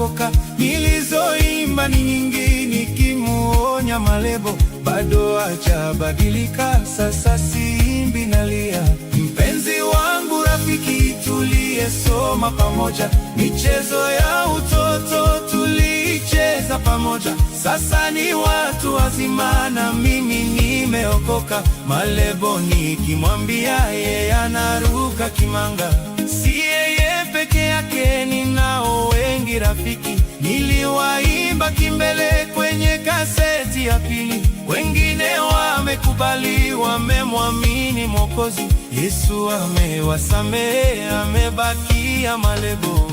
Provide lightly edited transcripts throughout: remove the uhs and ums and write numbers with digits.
ameokoka. Nilizoimba ni nyingi nikimuonya Malebo, bado hajabadilika. Sasa siimbi nalia. Mpenzi wangu, rafiki, tuliyesoma pamoja, michezo ya utoto tulicheza pamoja. Sasa ni watu wazima na mimi nimeokoka. Malebo nikimwambia yeye anaruka kimanga. Si yeye peke yake, ninao wengi rafiki. Niliwaimba kimbele kwenye kaseti ya pili. Wengine wamekubali, wamemwamini Mwokozi. Yesu amewasamehe, amebakia Malebo.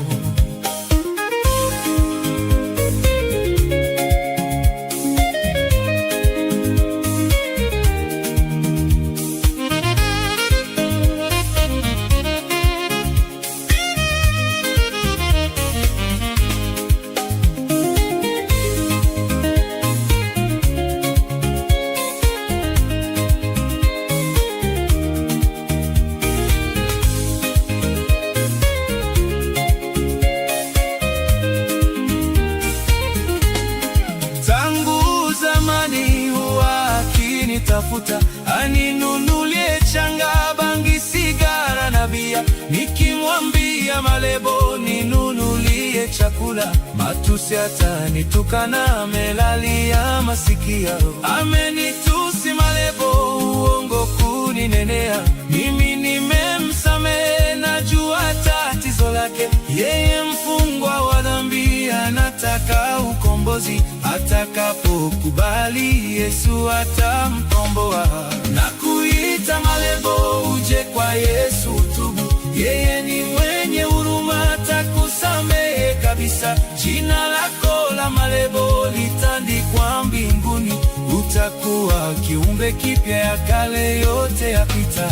Tafuta aninunulie changa, bangi, sigara na bia. Nikimwambia Malebo ninunulie chakula, matusi atanitukana, amelalia masikio. Amenitusi Malebo, uongo kuninenea. Mimi nimemsamehe, najua tatizo lake. Yeye mfungwa wa dhambi, anataka ukombozi. Atakapokubali, Yesu atamkomboa. Na kuita Malebo, uje kwa Yesu tubu. Yeye ni mwenye huruma, atakusamehe kabisa. Jina lako la Malebo litandikwa mbinguni. Utakuwa kiumbe kipya, ya kale yote yapita.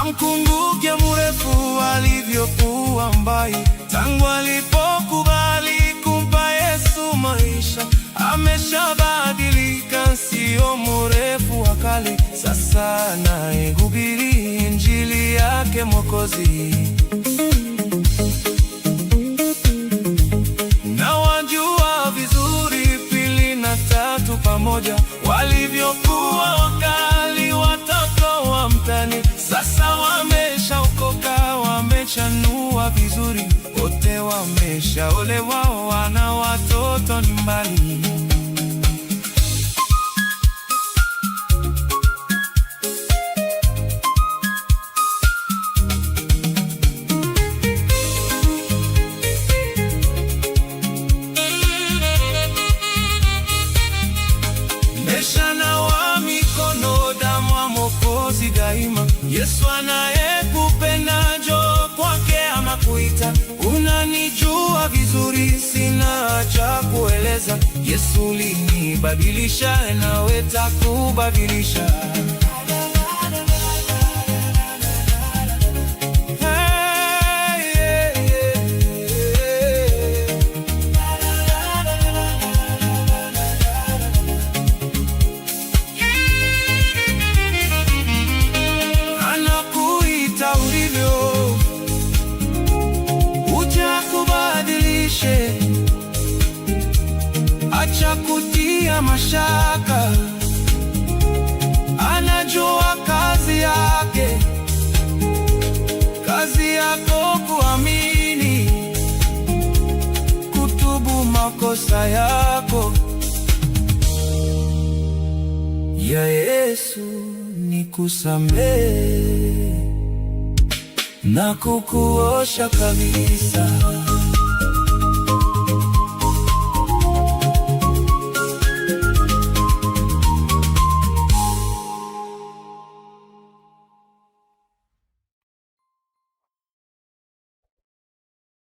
Amkumbuke mrefu alivyokuwa mbai, tangu alipokubali kumpa Yesu maisha. Ameshabadilika, sio mrefu wa kale. Sasa anahubiri injili yake Mwokozi. Na wajua vizuri pili na tatu pamoja, walivyokuwa wakali watoto wa mtani. Sasa wameshaokoka, wamechanua vizuri. Wote wameshaolewa, wana watoto nyumbani. Meshanawa mikono, damu ya Mwokozi daima. Yesu anayekupenda, njoo kwake anakuita. Unanijua vizuri, sina cha kueleza. Yesu ulinibadilisha, nawe takubadilisha. Acha kutia mashaka, anajua kazi yake. Kazi yako kuamini, kutubu makosa yako. Ya Yesu ni kusamehe na kukuosha kabisa.